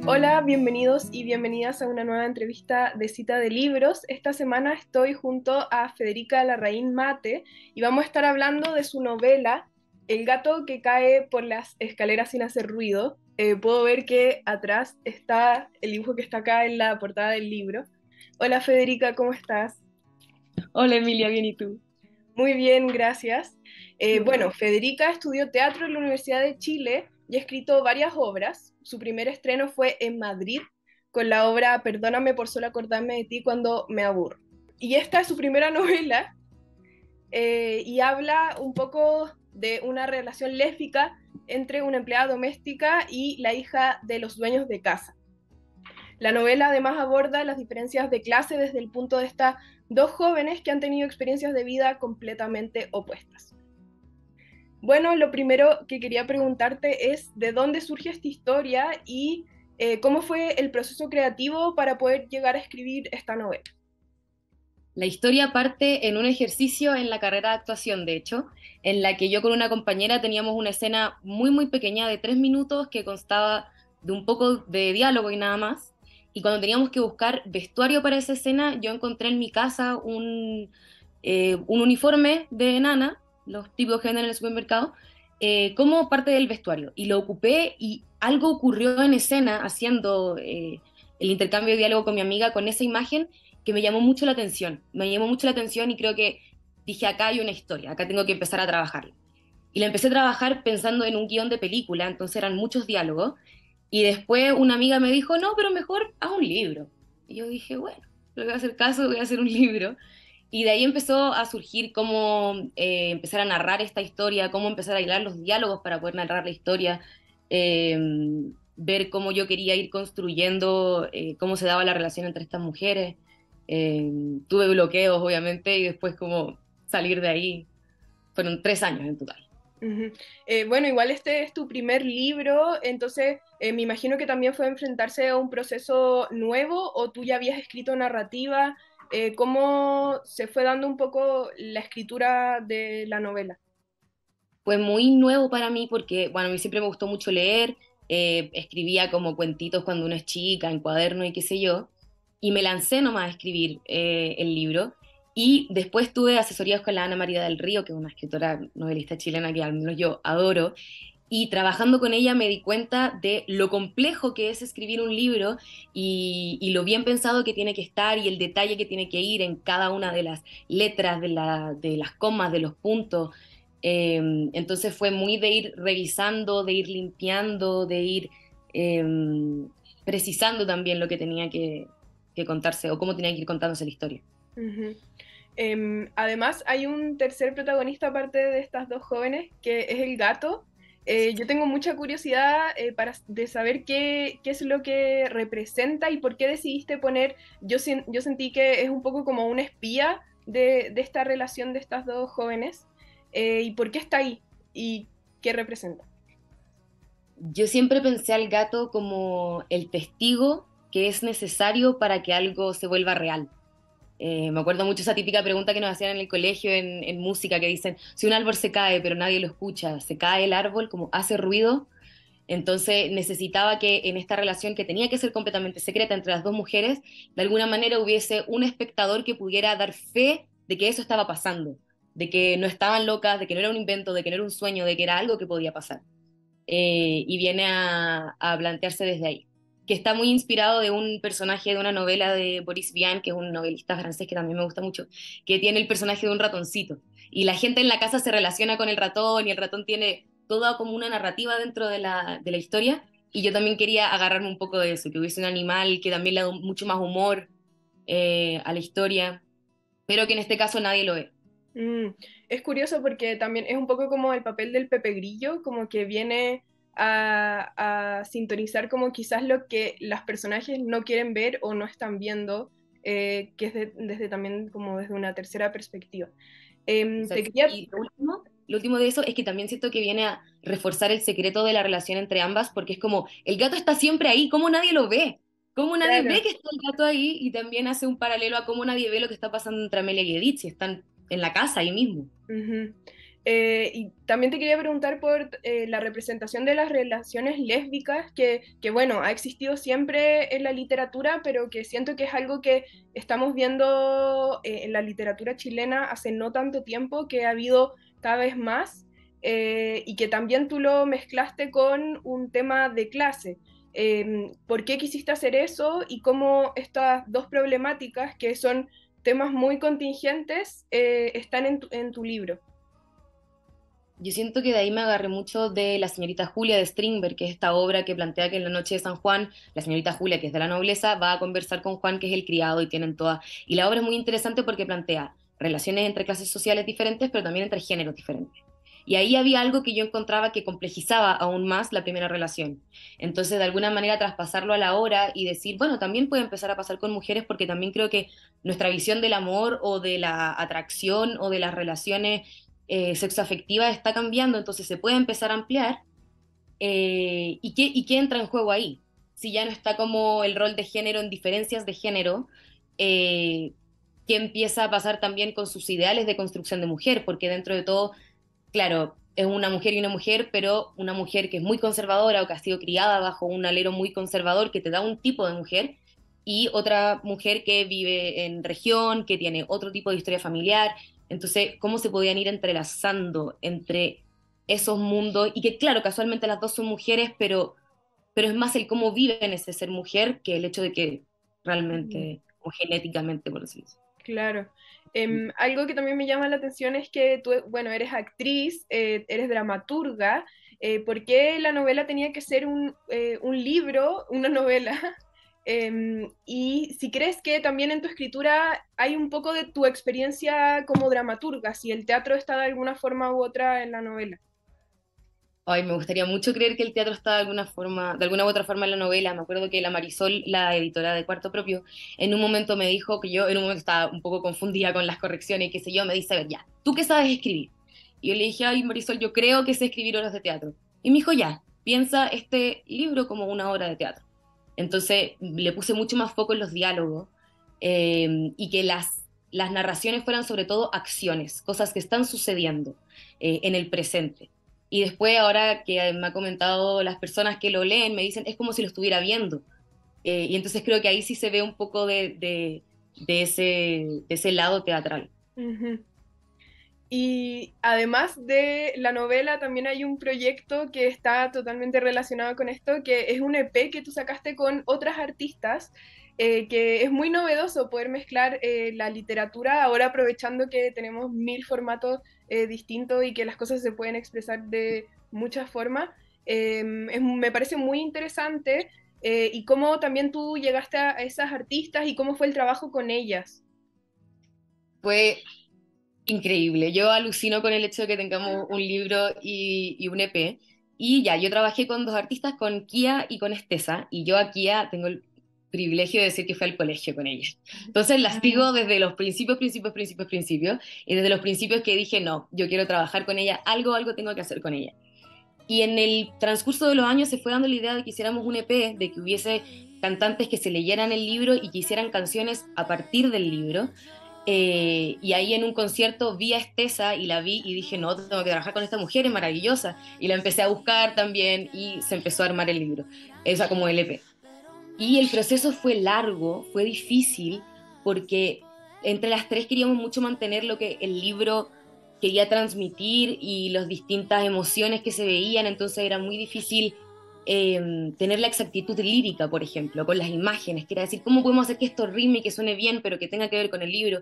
Hola, bienvenidos y bienvenidas a una nueva entrevista de Cita de Libros. Esta semana estoy junto a Federica Larraín Mate y vamos a estar hablando de su novela El gato que cae por las escaleras sin hacer ruido. Puedo ver que atrás está el dibujo que está acá en la portada del libro. Hola Federica, ¿cómo estás? Hola Emilia, bien, ¿y tú? Muy bien, gracias. Qué Bueno, bueno. Federica estudió teatro en la Universidad de Chile y ha escrito varias obras. Su primer estreno fue en Madrid con la obra Perdóname por solo acordarme de ti cuando me aburro. Y esta es su primera novela y habla un poco de una relación lésbica entre una empleada doméstica y la hija de los dueños de casa. La novela además aborda las diferencias de clase desde el punto de vista dos jóvenes que han tenido experiencias de vida completamente opuestas. Bueno, lo primero que quería preguntarte es de dónde surge esta historia y cómo fue el proceso creativo para poder llegar a escribir esta novela. La historia parte en un ejercicio en la carrera de actuación, de hecho, en la que yo con una compañera teníamos una escena muy pequeña de 3 minutos que constaba de un poco de diálogo y nada más. Y cuando teníamos que buscar vestuario para esa escena, yo encontré en mi casa un uniforme de nana, los típicos que venden en el supermercado, como parte del vestuario. Y lo ocupé y algo ocurrió en escena haciendo el intercambio de diálogo con mi amiga con esa imagen que me llamó mucho la atención. Me llamó mucho la atención y creo que dije, acá hay una historia, acá tengo que empezar a trabajarla. Y la empecé a trabajar pensando en un guión de película, entonces eran muchos diálogos. Y después una amiga me dijo, no, pero mejor haz un libro. Y yo dije, bueno, le voy a hacer caso, voy a hacer un libro. Y de ahí empezó a surgir cómo empezar a narrar esta historia, cómo empezar a hilar los diálogos para poder narrar la historia, eh, ver cómo yo quería ir construyendo, cómo se daba la relación entre estas mujeres. Eh, Tuve bloqueos, obviamente, y después como salir de ahí. Fueron 3 años en total. Ujú. Bueno, igual este es tu primer libro, entonces me imagino que también fue enfrentarse a un proceso nuevo o tú ya habías escrito narrativa. ¿Cómo se fue dando un poco la escritura de la novela? Fue muy nuevo para mí porque, bueno, a mí siempre me gustó mucho leer, escribía como cuentitos cuando uno es chica, en cuaderno y qué sé yo, y me lancé nomás a escribir el libro, y después tuve asesorías con la Ana María del Río, que es una escritora novelista chilena que al menos yo adoro, y trabajando con ella me di cuenta de lo complejo que es escribir un libro y lo bien pensado que tiene que estar y el detalle que tiene que ir en cada una de las letras, de las comas, de los puntos. Entonces fue muy de ir revisando, de ir limpiando, de ir eh, precisando también lo que tenía que contarse o cómo tenía que ir contándose la historia. Ujú. Además, hay un tercer protagonista aparte de estas dos jóvenes, que es el gato. Yo tengo mucha curiosidad de saber qué es lo que representa y por qué decidiste poner, yo sentí que es un poco como una espía de esta relación de estas dos jóvenes, y por qué está ahí y qué representa. Yo siempre pensé al gato como el testigo que es necesario para que algo se vuelva real. Me acuerdo mucho esa típica pregunta que nos hacían en el colegio en música, que dicen, si un árbol se cae pero nadie lo escucha, ¿se cae el árbol como hace ruido? Entonces necesitaba que en esta relación que tenía que ser completamente secreta entre las dos mujeres, de alguna manera hubiese un espectador que pudiera dar fe de que eso estaba pasando, de que no estaban locas, de que no era un invento, de que no era un sueño, de que era algo que podía pasar. Y viene a plantearse desde ahí, que está muy inspirado de un personaje de una novela de Boris Vian, que es un novelista francés que también me gusta mucho, que tiene el personaje de un ratoncito. Y la gente en la casa se relaciona con el ratón y el ratón tiene toda como una narrativa dentro de la historia. Y yo también quería agarrarme un poco de eso, que hubiese un animal que también le da mucho más humor a la historia, pero que en este caso nadie lo ve. Mm, es curioso porque también es un poco como el papel del Pepe Grillo, como que viene a sintonizar como quizás lo que las personajes no quieren ver o no están viendo, que es desde también como desde una tercera perspectiva. Te Exacto. quería... Y lo último de eso es que también siento que viene a reforzar el secreto de la relación entre ambas, porque es como, el gato está siempre ahí, ¿cómo nadie lo ve? ¿Cómo nadie ve Claro. que está el gato ahí? Y también hace un paralelo a cómo nadie ve lo que está pasando entre Amelia y Edith, si están en la casa ahí mismo. Ujú. Y también te quería preguntar por la representación de las relaciones lésbicas, que, bueno, ha existido siempre en la literatura, pero que siento que es algo que estamos viendo en la literatura chilena hace no tanto tiempo, que ha habido cada vez más, y que también tú lo mezclaste con un tema de clase. ¿Por qué quisiste hacer eso y cómo estas dos problemáticas, que son temas muy contingentes, están en tu libro? Yo siento que de ahí me agarré mucho de La señorita Julia de Strindberg, que es esta obra que plantea que en la noche de San Juan, la señorita Julia, que es de la nobleza, va a conversar con Juan, que es el criado, y tienen toda... Y la obra es muy interesante porque plantea relaciones entre clases sociales diferentes, pero también entre géneros diferentes. Y ahí había algo que yo encontraba que complejizaba aún más la primera relación. Entonces, de alguna manera, traspasarlo a la hora y decir, bueno, también puede empezar a pasar con mujeres, porque también creo que nuestra visión del amor o de la atracción o de las relaciones sexoafectiva está cambiando, entonces se puede empezar a ampliar. ¿Y qué entra en juego ahí? Si ya no está como el rol de género en diferencias de género, eh, ¿qué empieza a pasar también con sus ideales de construcción de mujer? Porque dentro de todo, claro, es una mujer y una mujer, pero una mujer que es muy conservadora o que ha sido criada bajo un alero muy conservador que te da un tipo de mujer, y otra mujer que vive en región, que tiene otro tipo de historia familiar. Entonces, ¿cómo se podían ir entrelazando entre esos mundos? Y que, claro, casualmente las dos son mujeres, pero es más el cómo viven ese ser mujer que el hecho de que Ujú. realmente, o genéticamente, por así decirlo. Claro. Algo que también me llama la atención es que tú, bueno, eres actriz, eres dramaturga. ¿Por qué la novela tenía que ser un libro, una novela? Y si crees que también en tu escritura hay un poco de tu experiencia como dramaturga, si el teatro está de alguna forma u otra en la novela. Ay, me gustaría mucho creer que el teatro está de alguna forma, de alguna u otra forma en la novela. Me acuerdo que la Marisol, la editora de Cuarto Propio, en un momento me dijo que yo en un momento estaba un poco confundida con las correcciones y qué sé yo, me dice, a ver, ya, ¿tú qué sabes escribir? Y yo le dije, ay, Marisol, yo creo que sé escribir obras de teatro. Y me dijo, ya, piensa este libro como una obra de teatro. Entonces le puse mucho más foco en los diálogos, y que las narraciones fueran sobre todo acciones, cosas que están sucediendo en el presente. Y después, ahora que me ha comentado las personas que lo leen, me dicen, es como si lo estuviera viendo. Y entonces creo que ahí sí se ve un poco de ese lado teatral. Ujú. Y además de la novela, también hay un proyecto que está totalmente relacionado con esto, que es un EP que tú sacaste con otras artistas, que es muy novedoso poder mezclar la literatura, ahora aprovechando que tenemos mil formatos distintos y que las cosas se pueden expresar de muchas formas. Me parece muy interesante, y cómo también tú llegaste a esas artistas y cómo fue el trabajo con ellas. Fue increíble. Yo alucino con el hecho de que tengamos un libro y un EP. Y ya, yo trabajé con dos artistas, con Kia y con Estesa, y yo a Kia tengo el privilegio de decir que fui al colegio con ella. Entonces las sigo desde los principios, principios, principios, principios, y desde los principios que dije, no, yo quiero trabajar con ella, algo tengo que hacer con ella. Y en el transcurso de los años se fue dando la idea de que hiciéramos un EP, de que hubiese cantantes que se leyeran el libro y que hicieran canciones a partir del libro. Y ahí en un concierto vi a Estesa y la vi y dije, no, tengo que trabajar con esta mujer, es maravillosa. Y la empecé a buscar también y se empezó a armar el libro, esa como LP. Y el proceso fue largo, fue difícil, porque entre las tres queríamos mucho mantener lo que el libro quería transmitir y las distintas emociones que se veían, entonces era muy difícil tener la exactitud lírica, por ejemplo, con las imágenes, que era decir, ¿cómo podemos hacer que esto rime y que suene bien, pero que tenga que ver con el libro?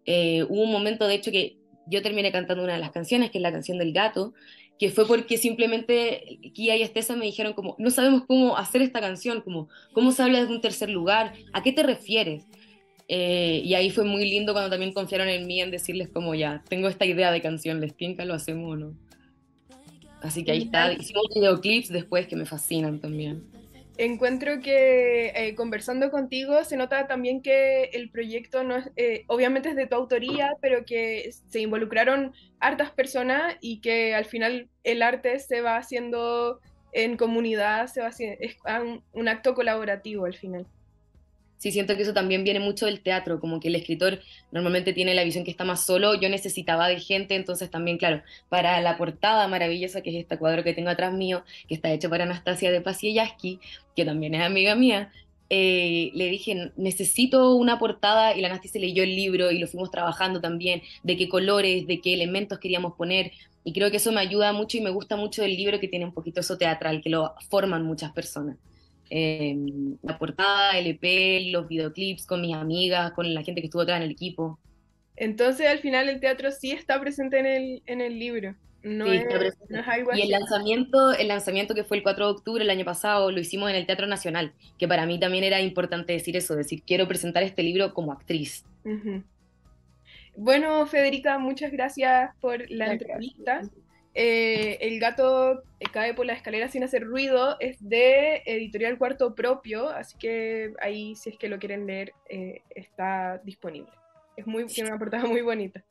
Hubo un momento, de hecho, que yo terminé cantando una de las canciones, que es la canción del gato, que fue porque simplemente Kia y Estesa me dijeron como, no sabemos cómo hacer esta canción, como, ¿cómo se habla de un tercer lugar? ¿A qué te refieres? Y ahí fue muy lindo cuando también confiaron en mí en decirles como, ya, tengo esta idea de canción, ¿les tinca? ¿Lo hacemos o no? Así que ahí está. Genial. Hicimos videoclips después que me fascinan también. Encuentro que conversando contigo se nota también que el proyecto no es, obviamente es de tu autoría, pero que se involucraron hartas personas y que al final el arte se va haciendo en comunidad, se va haciendo, es un acto colaborativo al final. Sí, siento que eso también viene mucho del teatro, como que el escritor normalmente tiene la visión que está más solo, yo necesitaba de gente, entonces también, claro, para la portada maravillosa, que es este cuadro que tengo atrás mío, que está hecho para Anastasia de Pasielewski, que también es amiga mía, le dije, necesito una portada, y la Anastasia leyó el libro y lo fuimos trabajando también, de qué colores, de qué elementos queríamos poner, y creo que eso me ayuda mucho y me gusta mucho el libro que tiene un poquito eso teatral, que lo forman muchas personas. eh, la portada, el EP, los videoclips con mis amigas, con la gente que estuvo atrás en el equipo. Entonces, al final, el teatro sí está presente en el libro, Sí, está no presente. es algo Y así. el lanzamiento que fue el 4 de octubre el año pasado, lo hicimos en el Teatro Nacional, que para mí también era importante decir eso, decir, quiero presentar este libro como actriz. Ujú. Bueno, Federica, muchas gracias por la Gracias. entrevista. El gato cae por la escalera sin hacer ruido es de Editorial Cuarto Propio, así que ahí, si es que lo quieren leer, está disponible. Tiene una portada muy bonita.